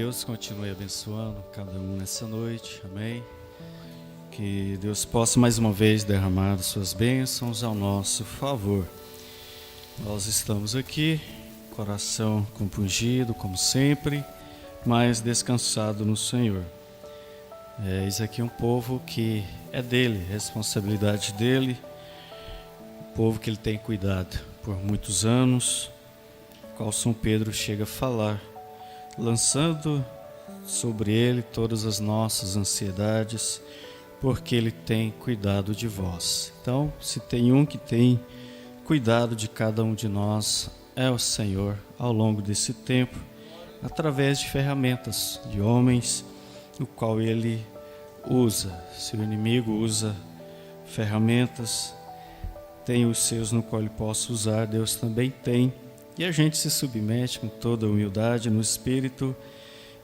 Deus continue abençoando cada um nessa noite, amém? Que Deus possa mais uma vez derramar suas bênçãos ao nosso favor. Nós estamos aqui, coração compungido, como sempre, mas descansado no Senhor. Eis aqui um povo que é dele, responsabilidade dele, um povo que ele tem cuidado por muitos anos, qual São Pedro chega a falar, lançando sobre ele todas as nossas ansiedades, porque ele tem cuidado de vós. Então, se tem um que tem cuidado de cada um de nós, é o Senhor, ao longo desse tempo, através de ferramentas, de homens, o qual ele usa. Se o inimigo usa ferramentas, tem os seus no qual ele possa usar, Deus também tem. E a gente se submete com toda a humildade no espírito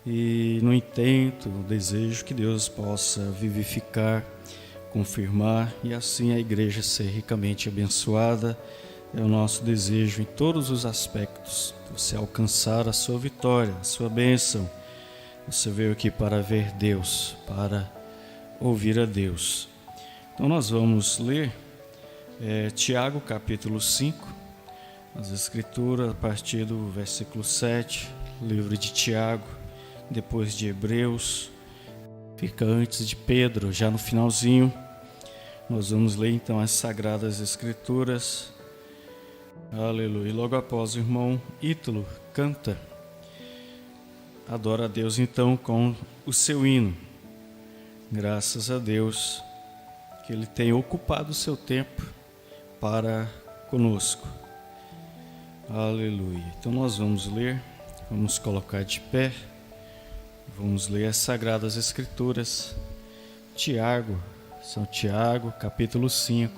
e no intento, no desejo que Deus possa vivificar, confirmar e assim a igreja ser ricamente abençoada. É o nosso desejo em todos os aspectos, você alcançar a sua vitória, a sua bênção. Você veio aqui para ver Deus, para ouvir a Deus. Então nós vamos ler Tiago capítulo 5, as Escrituras, a partir do versículo 7, livro de Tiago, depois de Hebreus, fica antes de Pedro, já no finalzinho. Nós vamos ler então as Sagradas Escrituras. Aleluia. E logo após o irmão Ítalo canta, adora a Deus então com o seu hino. Graças a Deus que Ele tem ocupado o seu tempo para conosco. Aleluia. Então nós vamos ler, vamos colocar de pé, vamos ler as Sagradas Escrituras. Tiago, São Tiago, capítulo 5,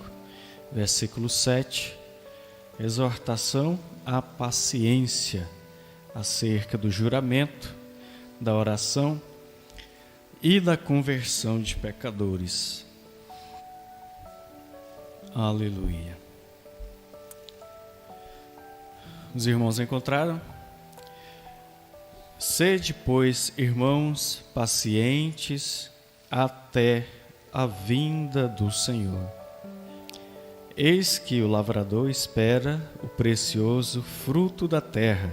versículo 7. Exortação à paciência acerca do juramento, da oração e da conversão de pecadores. Aleluia. Os irmãos encontraram? Sede, pois, irmãos, pacientes até a vinda do Senhor. Eis que o lavrador espera o precioso fruto da terra,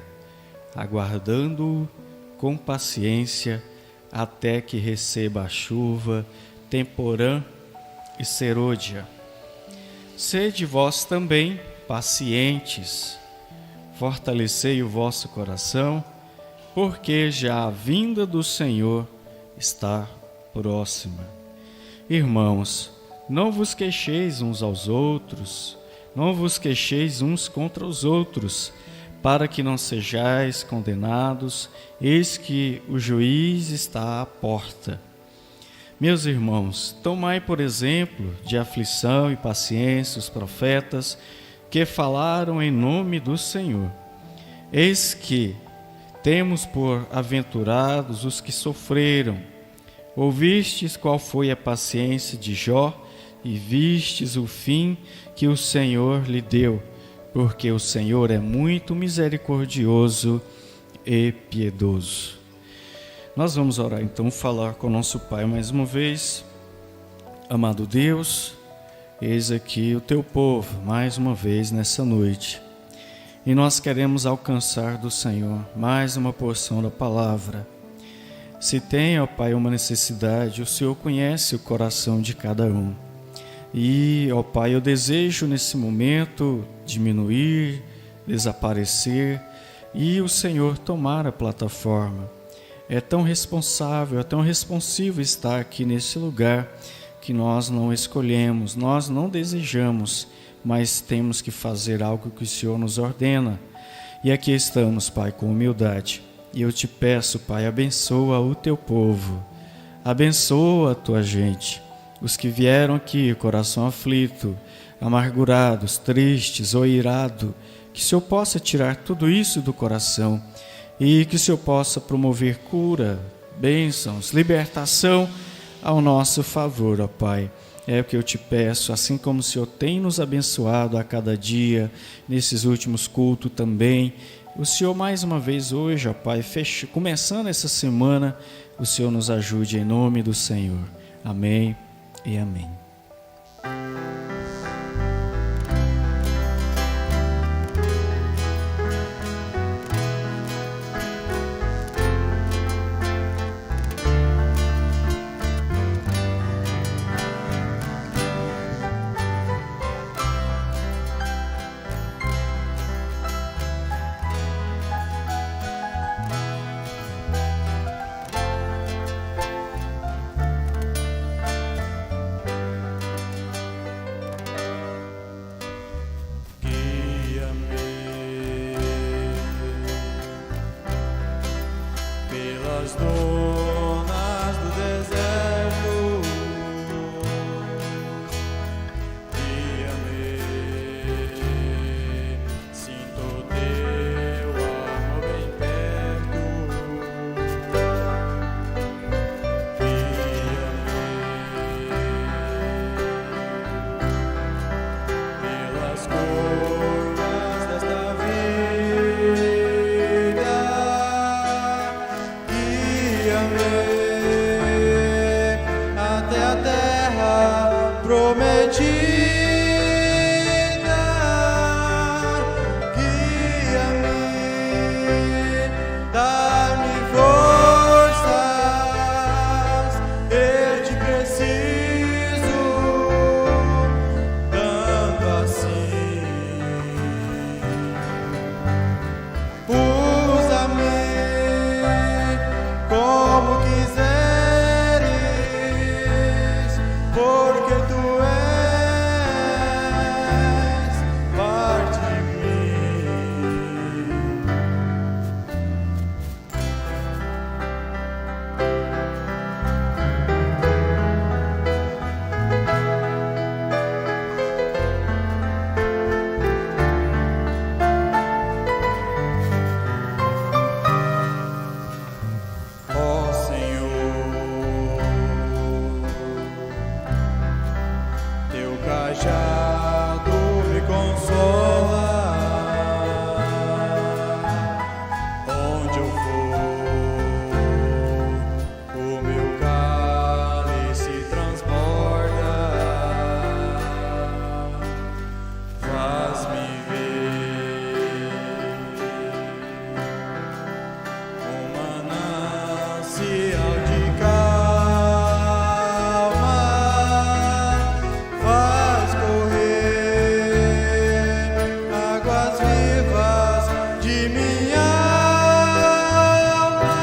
aguardando-o com paciência até que receba a chuva, temporã e serôdia. Sede vós também pacientes, fortalecei o vosso coração, porque já a vinda do Senhor está próxima. Irmãos, não vos queixeis uns aos outros, não vos queixeis uns contra os outros, para que não sejais condenados, eis que o juiz está à porta. Meus irmãos, tomai por exemplo de aflição e paciência os profetas que falaram em nome do Senhor. Eis que temos por aventurados os que sofreram. Ouvistes qual foi a paciência de Jó e vistes o fim que o Senhor lhe deu, porque o Senhor é muito misericordioso e piedoso. Nós vamos orar então, falar com o nosso Pai mais uma vez. Amado Deus, eis aqui o teu povo, mais uma vez nessa noite. E nós queremos alcançar do Senhor mais uma porção da palavra. Se tem, ó Pai, uma necessidade, o Senhor conhece o coração de cada um. E, ó Pai, eu desejo nesse momento diminuir, desaparecer e o Senhor tomar a plataforma. É tão responsável, é tão responsivo estar aqui nesse lugar, que nós não escolhemos, nós não desejamos, mas temos que fazer algo que o Senhor nos ordena. E aqui estamos, Pai, com humildade. E eu te peço, Pai, abençoa o teu povo, abençoa a tua gente, os que vieram aqui, coração aflito, amargurados, tristes ou irado, que o Senhor possa tirar tudo isso do coração e que o Senhor possa promover cura, bênçãos, libertação ao nosso favor, ó Pai. É o que eu te peço, assim como o Senhor tem nos abençoado a cada dia, nesses últimos cultos também, O Senhor mais uma vez hoje, ó Pai, começando essa semana, o Senhor nos ajude em nome do Senhor. Amém e amém. Pelas donas do deserto, guia-me, sinto teu amor bem perto, guia-me pelas curvas desta vida. Até a terra prometida, guia-me, dá-me forças, eu te preciso, tanto assim. Usa-me como quiseres, porque tu és parte de mim. Ó Senhor, teu cajado me consola. Onde eu for, o meu cálice transborda. Faz-me ver um manancial de calma, faz correr águas vivas de minha alma.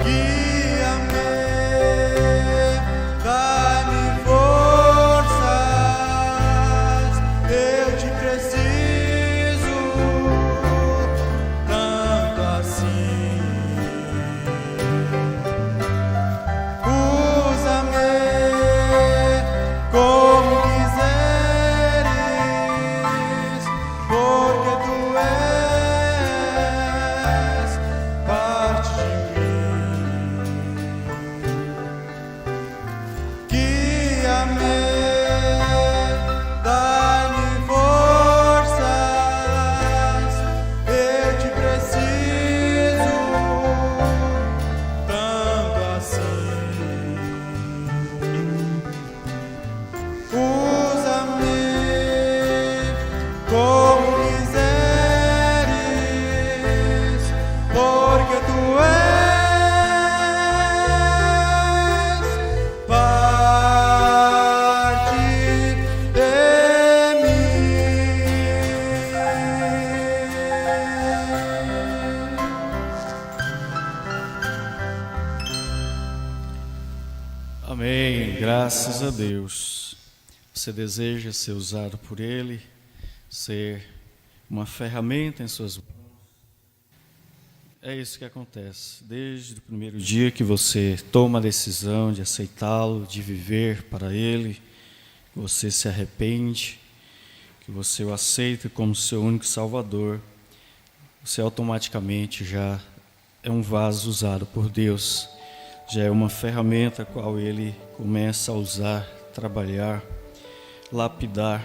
Guia-me, dá-me forças, eu te preciso, tanto assim. Usa-me como quiseres, porque tu és parte de mim. Guia-me, dá-me forças, eu te preciso, tanto assim. Usa-me como quiseres, porque tu és parte de mim. Amém. Graças a Deus. Você deseja ser usado por Ele, ser uma ferramenta em suas mãos. É isso que acontece. Desde o primeiro dia que você toma a decisão de aceitá-lo, de viver para Ele, você se arrepende, que você o aceita como seu único Salvador, você automaticamente já é um vaso usado por Deus, já é uma ferramenta a qual Ele começa a usar, trabalhar, lapidar,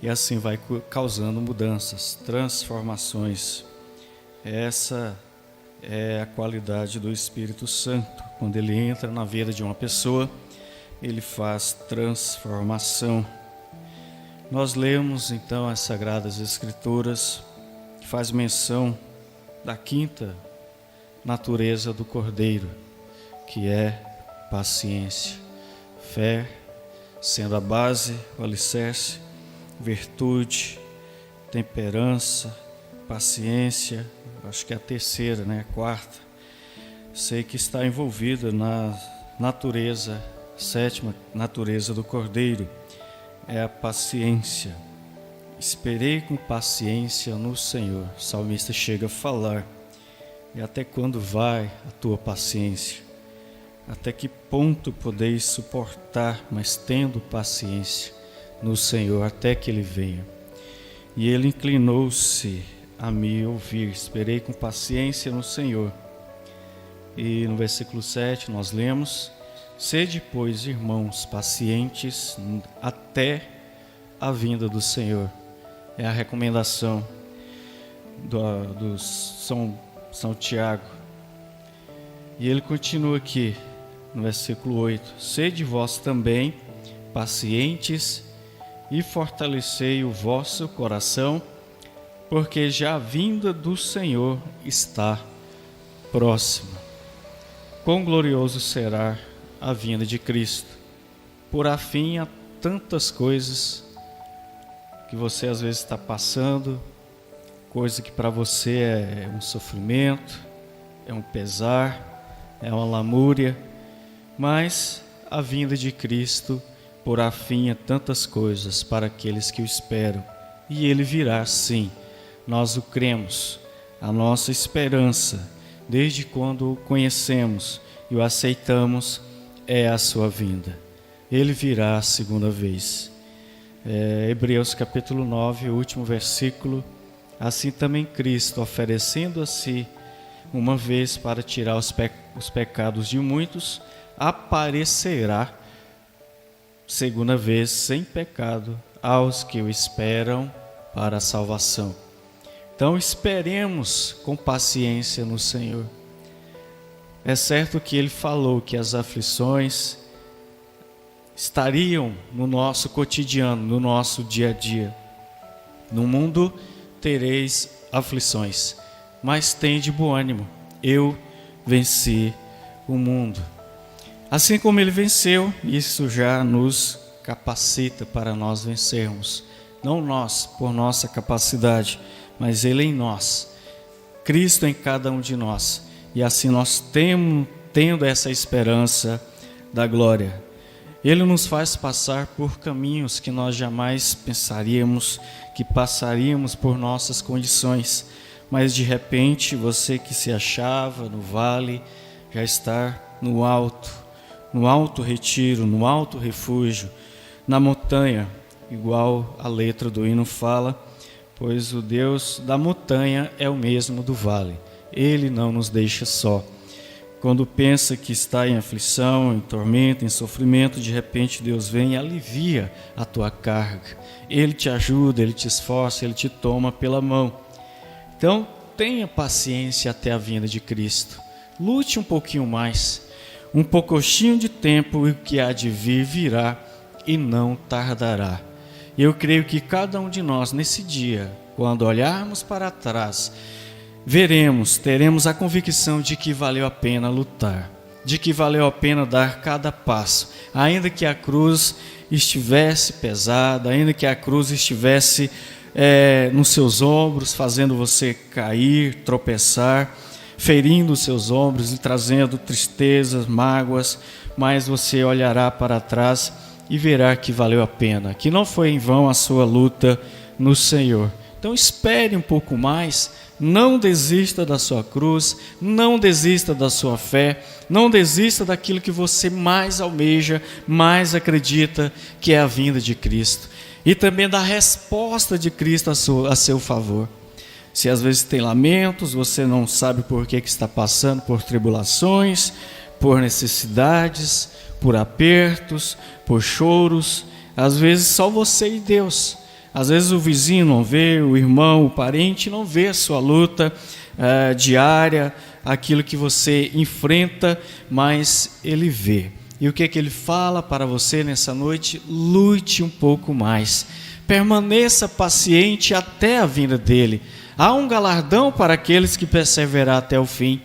e assim vai causando mudanças, transformações. Essa é a qualidade do Espírito Santo. Quando ele entra na vida de uma pessoa, ele faz transformação. Nós lemos então as Sagradas Escrituras, que faz menção da quinta natureza do Cordeiro, que é paciência, fé, sendo a base, o alicerce, virtude, temperança, paciência, acho que é a terceira, a quarta. Sei que está envolvida na natureza, sétima natureza do Cordeiro, é a paciência. Esperei com paciência no Senhor. O salmista chega a falar. E até quando vai a tua paciência? Até que ponto podeis suportar, mas tendo paciência no Senhor, até que Ele venha? E Ele inclinou-se a me ouvir. Esperei com paciência no Senhor. E no versículo 7 nós lemos: sede, pois, irmãos, pacientes até a vinda do Senhor. É a recomendação do São Tiago. E ele continua aqui no versículo 8: sede vós também pacientes e fortalecei o vosso coração, porque já a vinda do Senhor está próxima. Quão glorioso será a vinda de Cristo. Por afim a tantas coisas que você às vezes está passando, coisa que para você é um sofrimento, é um pesar, é uma lamúria, mas a vinda de Cristo por afim a tantas coisas para aqueles que o esperam, e Ele virá sim, nós o cremos, a nossa esperança, desde quando o conhecemos e o aceitamos, é a sua vinda. Ele virá a segunda vez. Hebreus capítulo 9, o último versículo: assim também Cristo, oferecendo a si uma vez para tirar os pecados de muitos, aparecerá segunda vez sem pecado aos que o esperam para a salvação. Então esperemos com paciência no Senhor. É certo que Ele falou que as aflições estariam no nosso cotidiano, no nosso dia a dia. No mundo tereis aflições, mas tende bom ânimo, eu venci o mundo. Assim como Ele venceu, isso já nos capacita para nós vencermos. Não nós, por nossa capacidade, mas Ele em nós, Cristo em cada um de nós. E assim nós tendo essa esperança da glória. Ele nos faz passar por caminhos que nós jamais pensaríamos que passaríamos por nossas condições. Mas de repente você que se achava no vale já está no alto retiro, no alto refúgio, na montanha, igual a letra do hino fala, pois o Deus da montanha é o mesmo do vale. Ele não nos deixa só. Quando pensa que está em aflição, em tormento, em sofrimento, de repente Deus vem e alivia a tua carga. Ele te ajuda, Ele te esforça, Ele te toma pela mão. Então, tenha paciência até a vinda de Cristo. Lute um pouquinho mais. Um pouquinho de tempo, e o que há de vir virá e não tardará. Eu creio que cada um de nós, nesse dia, quando olharmos para trás, teremos a convicção de que valeu a pena lutar, de que valeu a pena dar cada passo, ainda que a cruz estivesse pesada, ainda que a cruz estivesse nos seus ombros, fazendo você cair, tropeçar, ferindo os seus ombros e trazendo tristezas, mágoas, mas você olhará para trás e verá que valeu a pena, que não foi em vão a sua luta no Senhor. Então espere um pouco mais, não desista da sua cruz, não desista da sua fé, não desista daquilo que você mais almeja, mais acredita, que é a vinda de Cristo. E também da resposta de Cristo a seu favor. Se às vezes tem lamentos, você não sabe por que está passando por tribulações, por necessidades, por apertos, por choros, às vezes só você e Deus. Às vezes o vizinho não vê, o irmão, o parente não vê a sua luta diária, aquilo que você enfrenta, mas ele vê. E o que é que ele fala para você nessa noite? Lute um pouco mais. Permaneça paciente até a vinda dele. Há um galardão para aqueles que perseverar até o fim.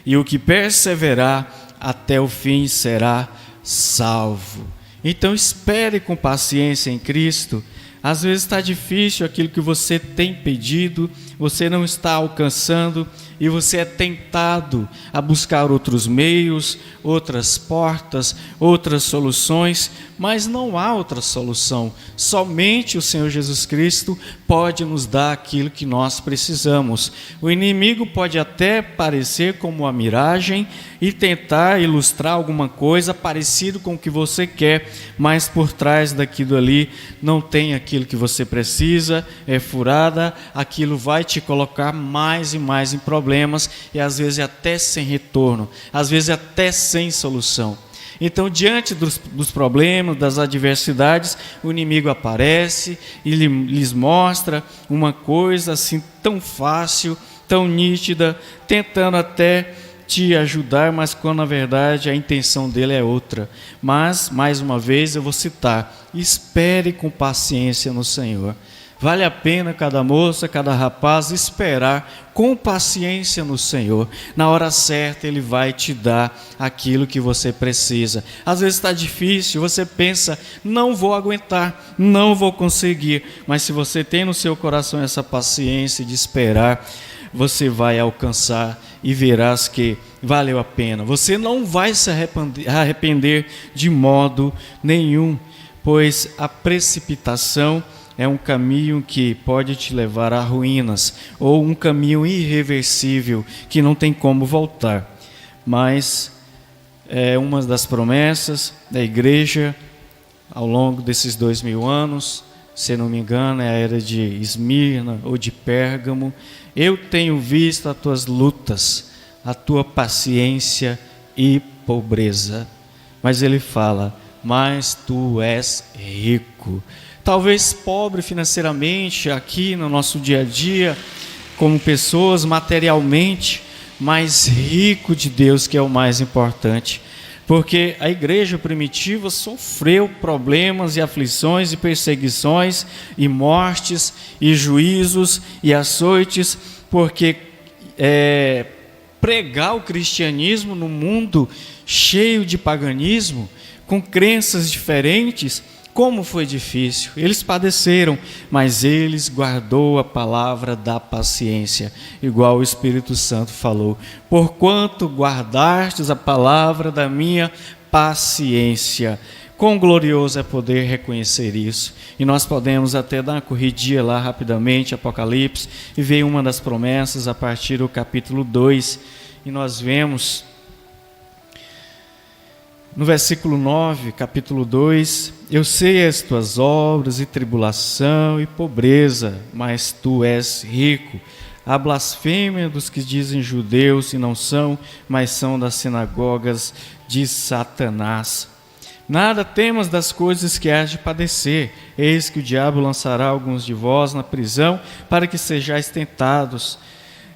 E o que perseverar até o fim será salvo. Então espere com paciência em Cristo. Às vezes está difícil aquilo que você tem pedido, você não está alcançando e você é tentado a buscar outros meios, outras portas, outras soluções, mas não há outra solução. Somente o Senhor Jesus Cristo pode nos dar aquilo que nós precisamos. O inimigo pode até parecer como uma miragem e tentar ilustrar alguma coisa parecido com o que você quer, mas por trás daquilo ali não tem aquilo que você precisa, é furada, aquilo vai te colocar mais e mais em problemas e às vezes até sem retorno, às vezes até sem solução. Então, diante dos problemas, das adversidades, o inimigo aparece e lhes mostra uma coisa assim tão fácil, tão nítida, tentando até te ajudar, mas quando na verdade a intenção dele é outra. Mas, mais uma vez, eu vou citar: espere com paciência no Senhor. Vale a pena cada moça, cada rapaz esperar com paciência no Senhor. Na hora certa Ele vai te dar aquilo que você precisa. Às vezes está difícil, você pensa, não vou aguentar, não vou conseguir. Mas se você tem no seu coração essa paciência de esperar, você vai alcançar e verás que valeu a pena. Você não vai se arrepender de modo nenhum, pois a precipitação é um caminho que pode te levar a ruínas, ou um caminho irreversível que não tem como voltar. Mas é uma das promessas da igreja ao longo desses 2000 anos, se não me engano é a era de Esmirna ou de Pérgamo. Eu tenho visto as tuas lutas, a tua paciência e pobreza. Mas ele fala, mas tu és rico. Talvez pobre financeiramente aqui no nosso dia a dia, como pessoas materialmente, mas rico de Deus, que é o mais importante. Porque a igreja primitiva sofreu problemas e aflições e perseguições e mortes e juízos e açoites, porque pregar o cristianismo no mundo cheio de paganismo, com crenças diferentes, como foi difícil. Eles padeceram, mas eles guardou a palavra da paciência, igual o Espírito Santo falou: porquanto guardastes a palavra da minha paciência. Quão glorioso é poder reconhecer isso. E nós podemos até dar uma corridinha lá rapidamente, Apocalipse, e ver uma das promessas a partir do capítulo 2, e nós vemos no versículo 9, capítulo 2, eu sei as tuas obras e tribulação e pobreza, mas tu és rico. A blasfêmia dos que dizem judeus e não são, mas são das sinagogas de Satanás. Nada temas das coisas que hás de padecer. Eis que o diabo lançará alguns de vós na prisão, para que sejais tentados,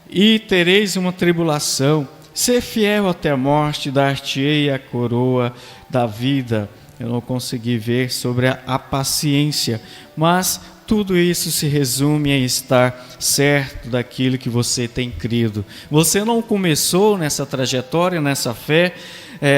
e tereis uma tribulação. Ser fiel até a morte, dar-te-ei a coroa da vida. Eu não consegui ver sobre a paciência, mas tudo isso se resume em estar certo daquilo que você tem crido. Você não começou nessa trajetória, nessa fé,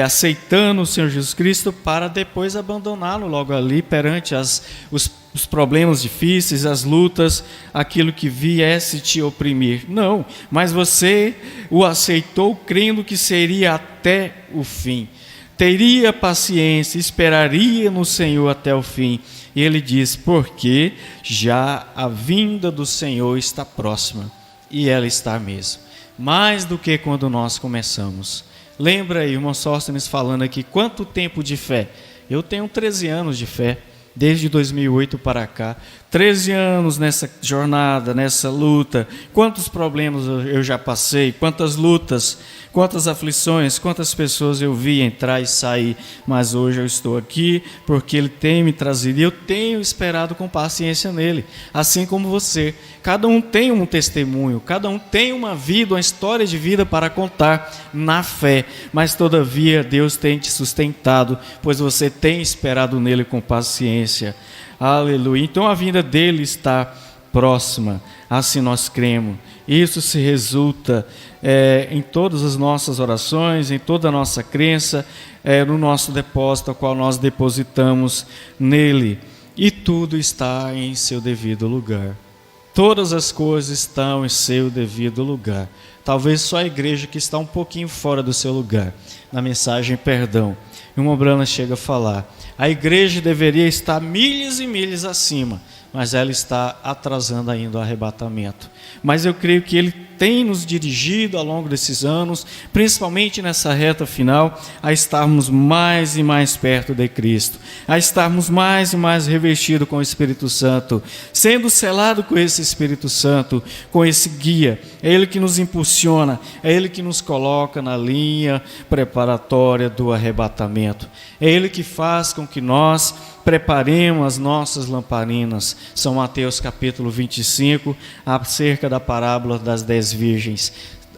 aceitando o Senhor Jesus Cristo para depois abandoná-lo logo ali perante os problemas difíceis, as lutas, aquilo que viesse te oprimir. Não, mas você o aceitou crendo que seria até o fim. Teria paciência, esperaria no Senhor até o fim. E ele diz, porque já a vinda do Senhor está próxima. E ela está mesmo. Mais do que quando nós começamos. Lembra aí, o irmão Sóstenes falando aqui, quanto tempo de fé? Eu tenho 13 anos de fé. Desde 2008 para cá, 13 anos nessa jornada, nessa luta, quantos problemas eu já passei, quantas lutas, quantas aflições, quantas pessoas eu vi entrar e sair, mas hoje eu estou aqui porque Ele tem me trazido e eu tenho esperado com paciência nele, assim como você. Cada um tem um testemunho, cada um tem uma vida, uma história de vida para contar na fé, mas todavia Deus tem te sustentado, pois você tem esperado nele com paciência. Aleluia. Então a vinda dele está próxima, assim nós cremos. Isso se resulta em todas as nossas orações, em toda a nossa crença, no nosso depósito, ao qual nós depositamos nele. E tudo está em seu devido lugar. Todas as coisas estão em seu devido lugar. Talvez só a igreja que está um pouquinho fora do seu lugar. Na mensagem perdão, uma Brana chega a falar: a igreja deveria estar milhas e milhas acima, mas ela está atrasando ainda o arrebatamento. Mas eu creio que Ele tem nos dirigido ao longo desses anos, principalmente nessa reta final, a estarmos mais e mais perto de Cristo, a estarmos mais e mais revestidos com o Espírito Santo, sendo selado com esse Espírito Santo, com esse guia. É Ele que nos impulsiona, é Ele que nos coloca na linha preparatória do arrebatamento. É Ele que faz com que nós preparemos as nossas lamparinas. São Mateus capítulo 25, acerca da parábola das 10 virgens.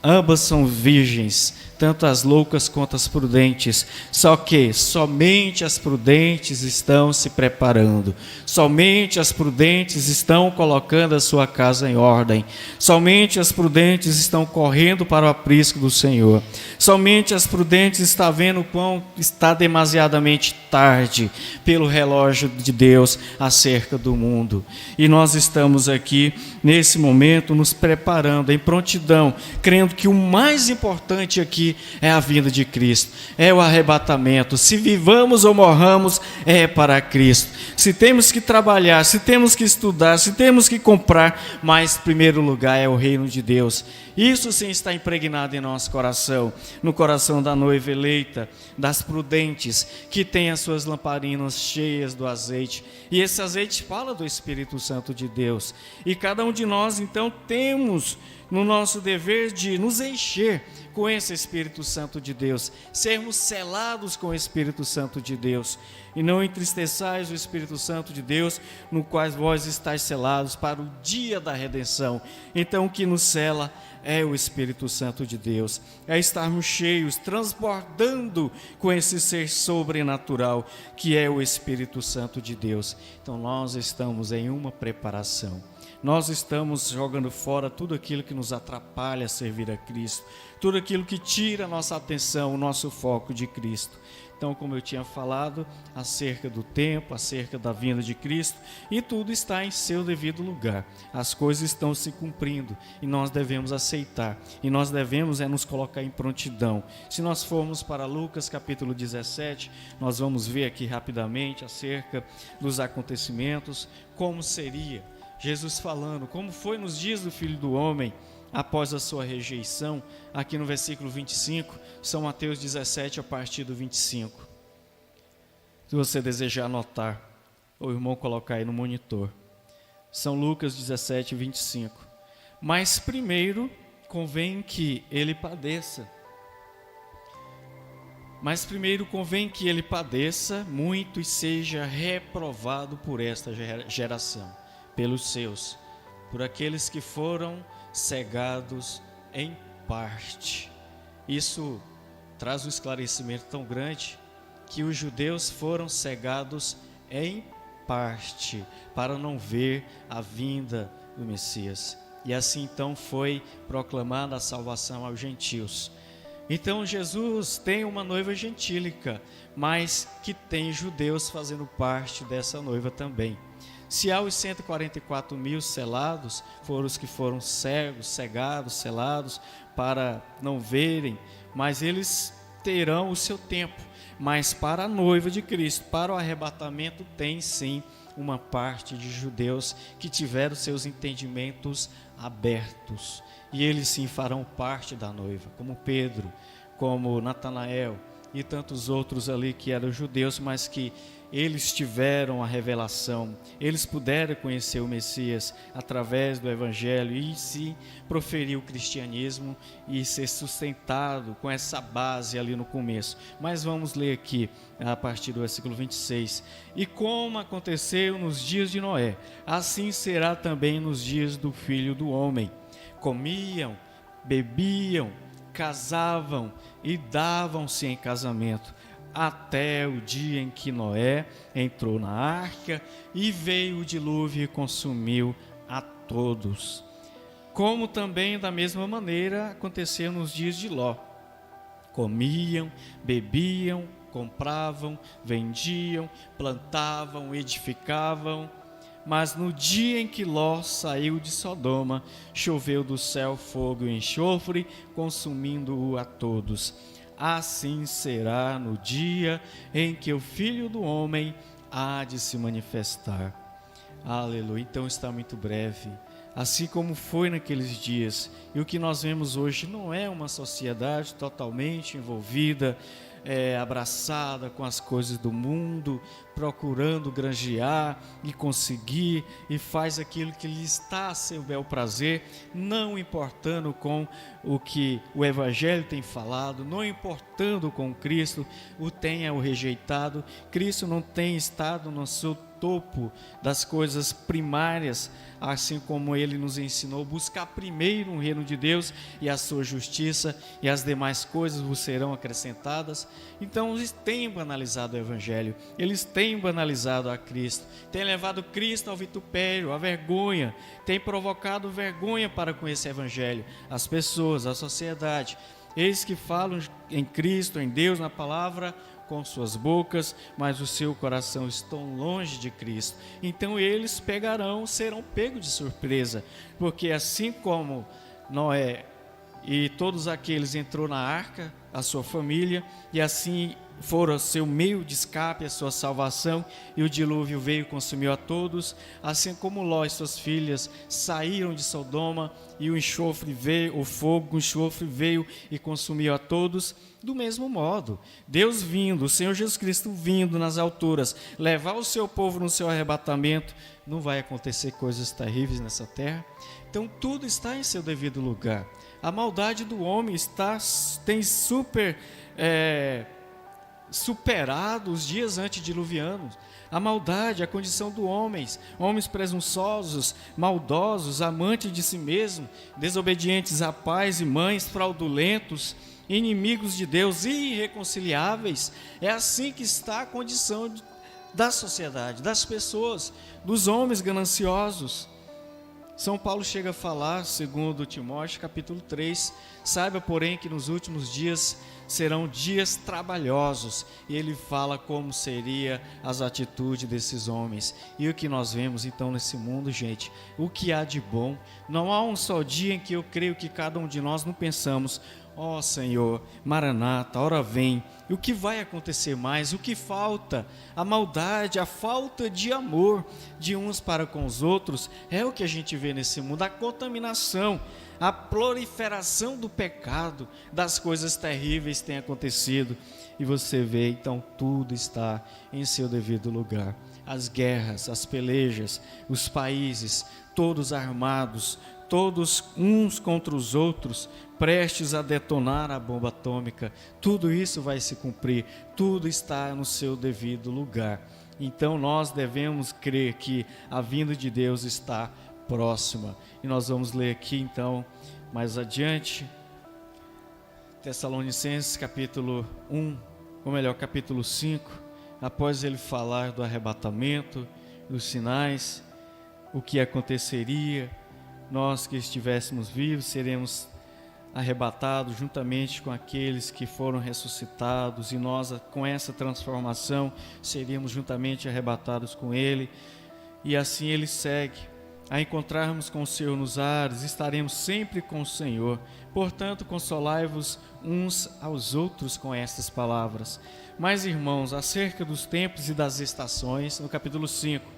Ambas são virgens, tanto as loucas quanto as prudentes, só que somente as prudentes estão se preparando, somente as prudentes estão colocando a sua casa em ordem, somente as prudentes estão correndo para o aprisco do Senhor, somente as prudentes estão vendo o quão está demasiadamente tarde pelo relógio de Deus acerca do mundo, e nós estamos aqui nesse momento nos preparando em prontidão, crendo que o mais importante aqui é a vinda de Cristo, é o arrebatamento. Se vivamos ou morramos, é para Cristo. Se temos que trabalhar, se temos que estudar, se temos que comprar, mas em primeiro lugar é o reino de Deus. Isso sim está impregnado em nosso coração, no coração da noiva eleita, das prudentes, que tem as suas lamparinas cheias do azeite, e esse azeite fala do Espírito Santo de Deus, e cada um de nós então temos no nosso dever de nos encher com esse Espírito Santo de Deus, sermos selados com o Espírito Santo de Deus, e não entristeçais o Espírito Santo de Deus, no qual vós estáis selados para o dia da redenção. Então o que nos sela é o Espírito Santo de Deus, é estarmos cheios, transbordando com esse ser sobrenatural que é o Espírito Santo de Deus. Então nós estamos em uma preparação, nós estamos jogando fora tudo aquilo que nos atrapalha a servir a Cristo, tudo aquilo que tira a nossa atenção, o nosso foco de Cristo. Então, como eu tinha falado, acerca do tempo, acerca da vinda de Cristo, e tudo está em seu devido lugar. As coisas estão se cumprindo e nós devemos aceitar. E nós devemos nos colocar em prontidão. Se nós formos para Lucas capítulo 17, nós vamos ver aqui rapidamente acerca dos acontecimentos, como seria Jesus falando, como foi nos dias do Filho do Homem, após a sua rejeição, aqui no versículo 25, São Mateus 17, a partir do 25. Se você desejar anotar, o irmão colocar aí no monitor. São Lucas 17, 25. Mas primeiro convém que ele padeça. Mas primeiro convém que ele padeça muito e seja reprovado por esta geração, pelos seus, por aqueles que foram cegados em parte. Isso traz um esclarecimento tão grande que os judeus foram cegados em parte para não ver a vinda do Messias. E assim então foi proclamada a salvação aos gentios. Então Jesus tem uma noiva gentílica, mas que tem judeus fazendo parte dessa noiva também. Se há os 144 mil selados, foram os que foram cegos, cegados, selados, para não verem, mas eles terão o seu tempo. Mas para a noiva de Cristo, para o arrebatamento, tem sim uma parte de judeus que tiveram seus entendimentos abertos. E eles sim farão parte da noiva, como Pedro, como Natanael e tantos outros ali que eram judeus, mas que eles tiveram a revelação, eles puderam conhecer o Messias através do Evangelho e se proferir o cristianismo e ser sustentado com essa base ali no começo. Mas vamos ler aqui a partir do versículo 26. E como aconteceu nos dias de Noé, assim será também nos dias do Filho do Homem. Comiam, bebiam, casavam e davam-se em casamento, até o dia em que Noé entrou na arca e veio o dilúvio e consumiu a todos. Como também da mesma maneira aconteceu nos dias de Ló. Comiam, bebiam, compravam, vendiam, plantavam, edificavam. Mas no dia em que Ló saiu de Sodoma, choveu do céu fogo e enxofre, consumindo-o a todos. Assim será no dia em que o Filho do Homem há de se manifestar. Aleluia. Então está muito breve. Assim como foi naqueles dias. E o que nós vemos hoje não é uma sociedade totalmente envolvida, abraçada com as coisas do mundo, procurando granjear e conseguir, e faz aquilo que lhe está a seu bel prazer, não importando com o que o Evangelho tem falado, não importando com Cristo, o tenha ou rejeitado. Cristo não tem estado no seu topo das coisas primárias, assim como ele nos ensinou: buscar primeiro o reino de Deus e a sua justiça, e as demais coisas vos serão acrescentadas. Então eles têm banalizado o Evangelho, eles têm banalizado a Cristo, têm levado Cristo ao vitupério, à vergonha, têm provocado vergonha para com esse Evangelho, as pessoas, a sociedade. Eis que falam em Cristo, em Deus, na palavra, com suas bocas, mas o seu coração estão longe de Cristo. Então eles serão pegos de surpresa, porque assim como Noé e todos aqueles entrou na arca, a sua família, e assim foram seu meio de escape, a sua salvação, e o dilúvio veio e consumiu a todos, assim como Ló e suas filhas saíram de Sodoma, e o enxofre veio, o fogo, o enxofre veio e consumiu a todos. Do mesmo modo, Deus vindo, o Senhor Jesus Cristo vindo nas alturas, levar o seu povo no seu arrebatamento, não vai acontecer coisas terríveis nessa terra? Então tudo está em seu devido lugar. A maldade do homem tem superado os dias antediluvianos. A maldade, a condição do homens presunçosos, maldosos, amantes de si mesmo, desobedientes a pais e mães, fraudulentos, inimigos de Deus, irreconciliáveis. É assim que está a condição da sociedade, das pessoas, dos homens gananciosos. São Paulo chega a falar, segundo Timóteo, capítulo 3, saiba, porém, que nos últimos dias serão dias trabalhosos, e ele fala como seria as atitudes desses homens. E o que nós vemos então nesse mundo, gente, o que há de bom? Não há um só dia em que eu creio que cada um de nós não pensamos: ó Senhor, Maranata, ora vem. E o que vai acontecer mais? O que falta? A maldade, a falta de amor de uns para com os outros, é o que a gente vê nesse mundo. A contaminação, a proliferação do pecado, das coisas terríveis tem acontecido. E você vê, então, tudo está em seu devido lugar. As guerras, as pelejas, os países, todos armados, todos uns contra os outros, prestes a detonar a bomba atômica. Tudo isso vai se cumprir, tudo está no seu devido lugar. Então nós devemos crer que a vinda de Deus está próxima. E nós vamos ler aqui então, mais adiante, Tessalonicenses capítulo 1, ou melhor, capítulo 5, após ele falar do arrebatamento, dos sinais, o que aconteceria. Nós que estivéssemos vivos seremos arrebatados juntamente com aqueles que foram ressuscitados, e nós, com essa transformação, seríamos juntamente arrebatados com ele. E assim ele segue: a encontrarmos com o Senhor nos ares, estaremos sempre com o Senhor. Portanto, consolai-vos uns aos outros com estas palavras. Mas, irmãos, acerca dos tempos e das estações, no capítulo 5,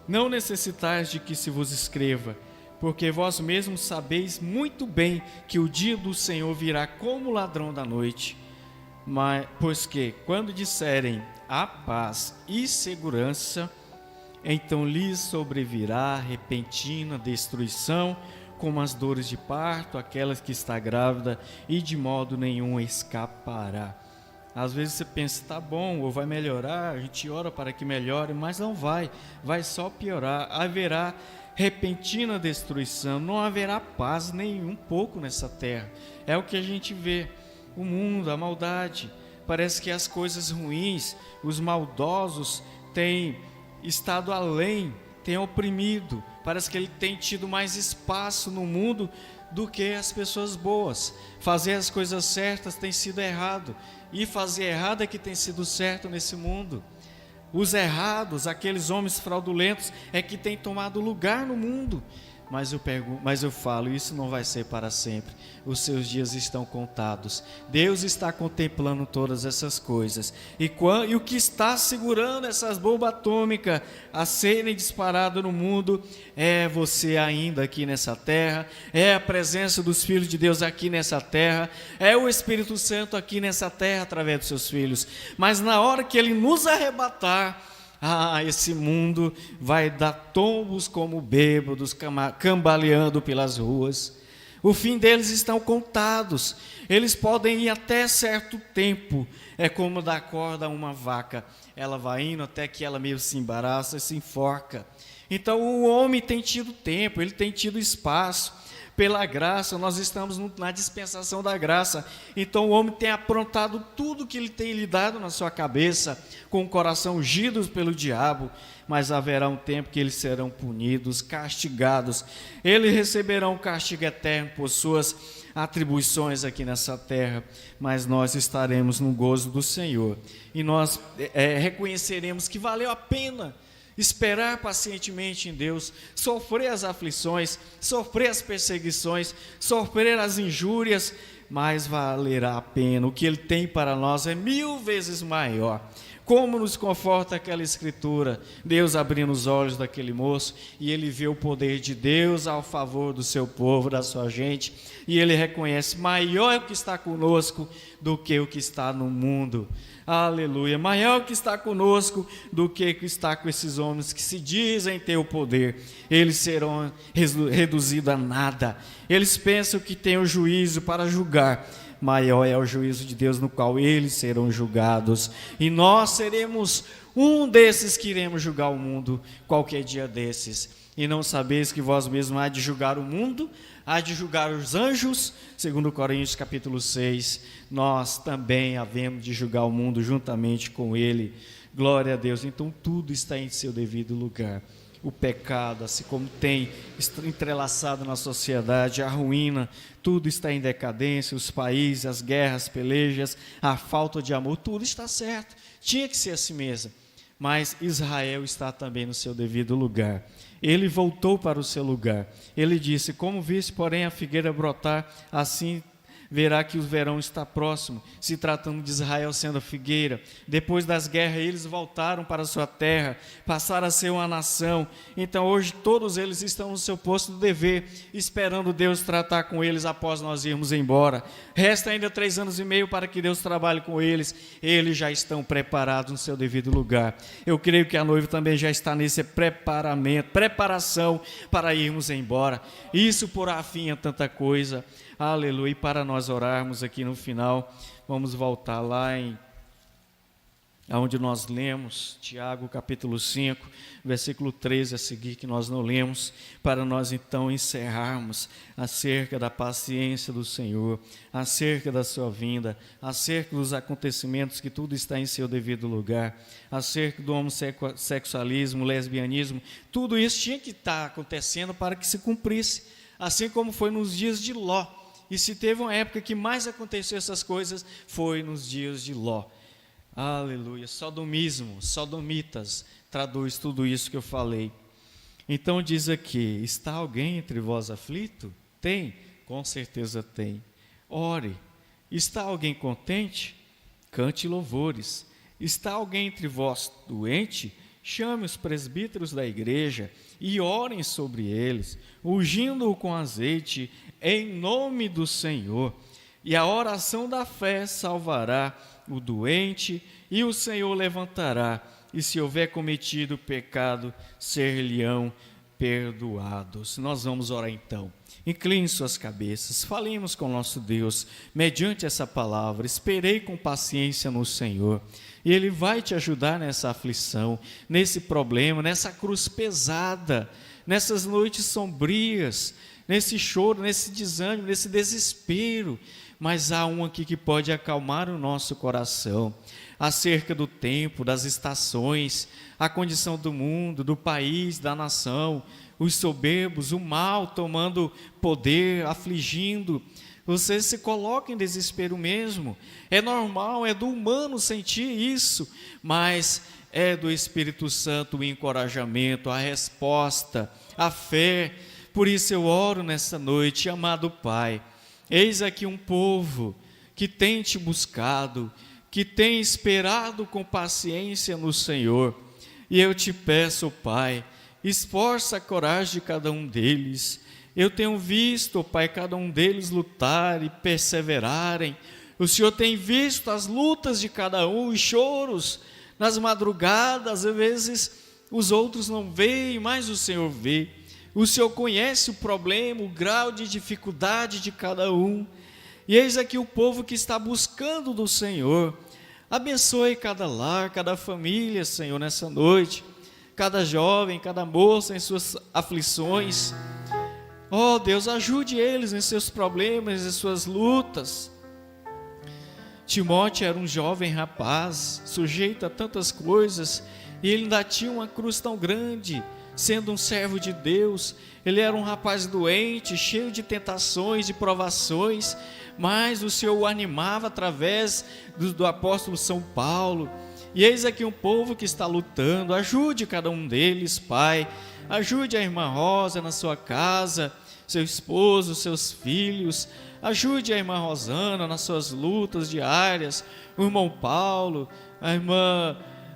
não necessitais de que se vos escreva, porque vós mesmos sabeis muito bem que o dia do Senhor virá como ladrão da noite. Pois que, quando disserem há paz e segurança, então lhes sobrevirá repentina destruição, como as dores de parto, aquelas que está grávida, e de modo nenhum escapará. Às vezes você pensa, tá bom, ou vai melhorar, a gente ora para que melhore, mas não vai só piorar. Haverá repentina destruição, não haverá paz nem um pouco nessa terra. É o que a gente vê, o mundo, a maldade, parece que as coisas ruins, os maldosos têm estado além, têm oprimido, parece que ele tem tido mais espaço no mundo do que as pessoas boas. Fazer as coisas certas tem sido errado, e fazer errado é que tem sido certo nesse mundo. Os errados, aqueles homens fraudulentos, é que têm tomado lugar no mundo. Mas eu falo, isso não vai ser para sempre. Os seus dias estão contados. Deus está contemplando todas essas coisas. E o que está segurando essas bombas atômicas a serem disparadas no mundo é você ainda aqui nessa terra, é a presença dos filhos de Deus aqui nessa terra, é o Espírito Santo aqui nessa terra através dos seus filhos. Mas na hora que Ele nos arrebatar, esse mundo vai dar tombos como bêbados, cambaleando pelas ruas. O fim deles estão contados. Eles podem ir até certo tempo. É como dar corda a uma vaca. Ela vai indo até que ela meio se embaraça e se enforca. Então o homem tem tido tempo, ele tem tido espaço. Pela graça, nós estamos na dispensação da graça. Então o homem tem aprontado tudo que ele tem lhe dado na sua cabeça, com o coração ungido pelo diabo, mas haverá um tempo que eles serão punidos, castigados. Eles receberão um castigo eterno por suas atribuições aqui nessa terra, mas nós estaremos no gozo do Senhor. E nós reconheceremos que valeu a pena esperar pacientemente em Deus, sofrer as aflições, sofrer as perseguições, sofrer as injúrias, mas valerá a pena. O que Ele tem para nós é 1000 vezes maior. Como nos conforta aquela escritura, Deus abrindo os olhos daquele moço, e ele vê o poder de Deus ao favor do seu povo, da sua gente, e ele reconhece, maior é o que está conosco do que o que está no mundo. Aleluia, maior que está conosco do que está com esses homens que se dizem ter o poder. Eles serão reduzidos a nada. Eles pensam que têm o juízo para julgar. Maior é o juízo de Deus, no qual eles serão julgados. E nós seremos um desses que iremos julgar o mundo qualquer dia desses. E não sabeis que vós mesmos há de julgar o mundo, há de julgar os anjos, segundo Coríntios capítulo 6, nós também havemos de julgar o mundo juntamente com ele. Glória a Deus. Então tudo está em seu devido lugar. O pecado, assim como tem entrelaçado na sociedade, a ruína, tudo está em decadência, os países, as guerras, pelejas, a falta de amor, tudo está certo. Tinha que ser assim mesmo. Mas Israel está também no seu devido lugar. Ele voltou para o seu lugar. Ele disse, como viste, porém, a figueira brotar, assim verá que o verão está próximo, se tratando de Israel sendo a figueira. Depois das guerras, eles voltaram para a sua terra, passaram a ser uma nação. Então hoje todos eles estão no seu posto de dever, esperando Deus tratar com eles após nós irmos embora. Resta ainda 3 anos e meio para que Deus trabalhe com eles. Eles já estão preparados no seu devido lugar. Eu creio que a noiva também já está nesse preparação para irmos embora. Isso por afim a tanta coisa. Aleluia. E para nós orarmos aqui no final, vamos voltar lá onde nós lemos, Tiago capítulo 5, versículo 13 a seguir, que nós não lemos, para nós então encerrarmos acerca da paciência do Senhor, acerca da sua vinda, acerca dos acontecimentos que tudo está em seu devido lugar, acerca do homossexualismo, lesbianismo, tudo isso tinha que estar acontecendo para que se cumprisse, assim como foi nos dias de Ló. E se teve uma época que mais aconteceu essas coisas, foi nos dias de Ló. Aleluia. Sodomismo, sodomitas, traduz tudo isso que eu falei. Então diz aqui, está alguém entre vós aflito? Tem? Com certeza tem. Ore. Está alguém contente? Cante louvores. Está alguém entre vós doente? Chame os presbíteros da igreja e orem sobre eles, ungindo-o com azeite, em nome do Senhor. e a oração da fé salvará o doente, e o Senhor levantará, e se houver cometido pecado, ser-lhe-ão perdoados. Nós vamos orar então. Incline suas cabeças, falemos com nosso Deus, mediante essa palavra. Esperei com paciência no Senhor, e Ele vai te ajudar nessa aflição, nesse problema, nessa cruz pesada, nessas noites sombrias, nesse choro, nesse desânimo, nesse desespero. Mas há um aqui que pode acalmar o nosso coração, acerca do tempo, das estações, a condição do mundo, do país, da nação, os soberbos, o mal tomando poder, afligindo. Você se coloca em desespero mesmo. É normal, é do humano sentir isso, mas é do Espírito Santo o encorajamento, a resposta, a fé. Por isso eu oro nessa noite, amado Pai. Eis aqui um povo que tem te buscado, que tem esperado com paciência no Senhor. E eu te peço, Pai, esforça a coragem de cada um deles. Eu tenho visto, Pai, cada um deles lutar e perseverarem. O Senhor tem visto as lutas de cada um, os choros nas madrugadas. Às vezes os outros não veem, mas o Senhor vê. O Senhor conhece o problema, o grau de dificuldade de cada um. E eis aqui o povo que está buscando do Senhor. Abençoe cada lar, cada família, Senhor, nessa noite. Cada jovem, cada moça em suas aflições. Oh Deus, ajude eles em seus problemas, em suas lutas. Timóteo era um jovem rapaz, sujeito a tantas coisas, e ele ainda tinha uma cruz tão grande. Sendo um servo de Deus, ele era um rapaz doente, cheio de tentações, de provações, mas o Senhor o animava através do apóstolo São Paulo. E eis aqui um povo que está lutando. Ajude cada um deles, Pai. Ajude a irmã Rosa na sua casa, seu esposo, seus filhos. Ajude a irmã Rosana nas suas lutas diárias, o irmão Paulo,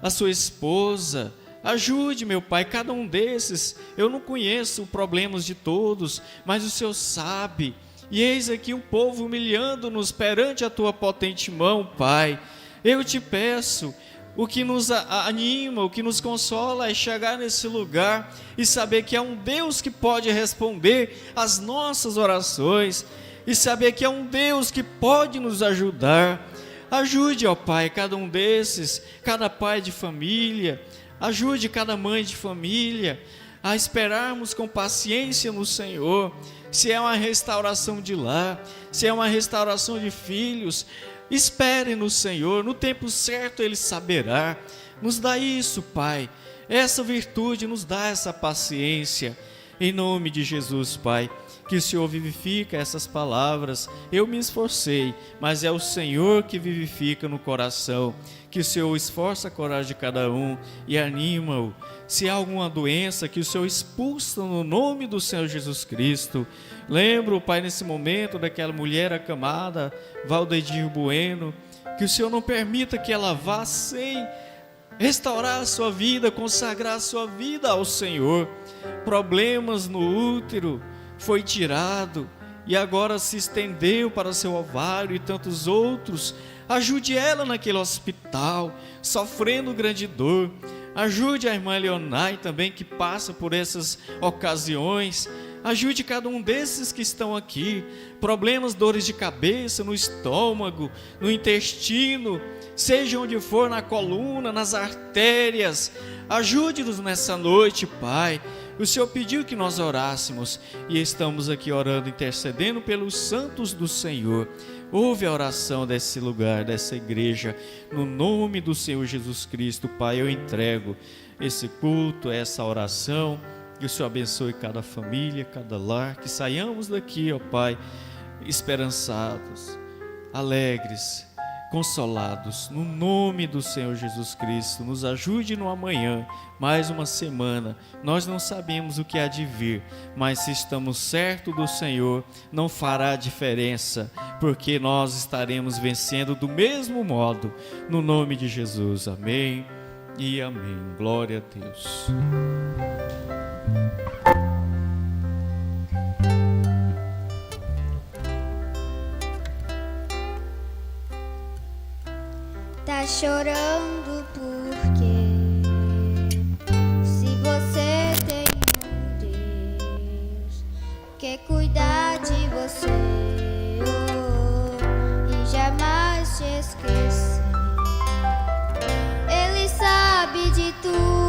a sua esposa. Ajude, meu Pai, cada um desses. Eu não conheço os problemas de todos, mas o Senhor sabe. E eis aqui um povo humilhando-nos perante a Tua potente mão, Pai. Eu te peço, o que nos anima, o que nos consola é chegar nesse lugar e saber que há um Deus que pode responder às nossas orações, e saber que há um Deus que pode nos ajudar. Ajude, ó Pai, cada um desses, cada pai de família. Ajude cada mãe de família a esperarmos com paciência no Senhor. Se é uma restauração de lar, se é uma restauração de filhos, espere no Senhor, no tempo certo Ele saberá. Nos dá isso, Pai, essa virtude, nos dá essa paciência. Em nome de Jesus, Pai, que o Senhor vivifica essas palavras. Eu me esforcei, mas é o Senhor que vivifica no coração. Que o Senhor esforça a coragem de cada um e anima-o. Se há alguma doença, que o Senhor expulsa no nome do Senhor Jesus Cristo. Lembro, Pai, nesse momento daquela mulher acamada, Valdedir Bueno, que o Senhor não permita que ela vá sem restaurar a sua vida, consagrar a sua vida ao Senhor. Problemas no útero foi tirado e agora se estendeu para seu ovário e tantos outros. Ajude ela naquele hospital, sofrendo grande dor. Ajude a irmã Leonai também, que passa por essas ocasiões. Ajude cada um desses que estão aqui. Problemas, dores de cabeça, no estômago, no intestino, seja onde for, na coluna, nas artérias. Ajude-nos nessa noite, Pai. O Senhor pediu que nós orássemos e estamos aqui orando, intercedendo pelos santos do Senhor. Ouve a oração desse lugar, dessa igreja, no nome do Senhor Jesus Cristo. Pai, eu entrego esse culto, essa oração, que o Senhor abençoe cada família, cada lar, que saiamos daqui, ó Pai, esperançados, alegres, consolados, no nome do Senhor Jesus Cristo. Nos ajude no amanhã, mais uma semana. Nós não sabemos o que há de vir, mas se estamos certos do Senhor, não fará diferença, porque nós estaremos vencendo do mesmo modo, no nome de Jesus. Amém e amém. Glória a Deus. Tá chorando porque se você tem um Deus que cuida de você, e jamais te esquecer, Ele sabe de tudo.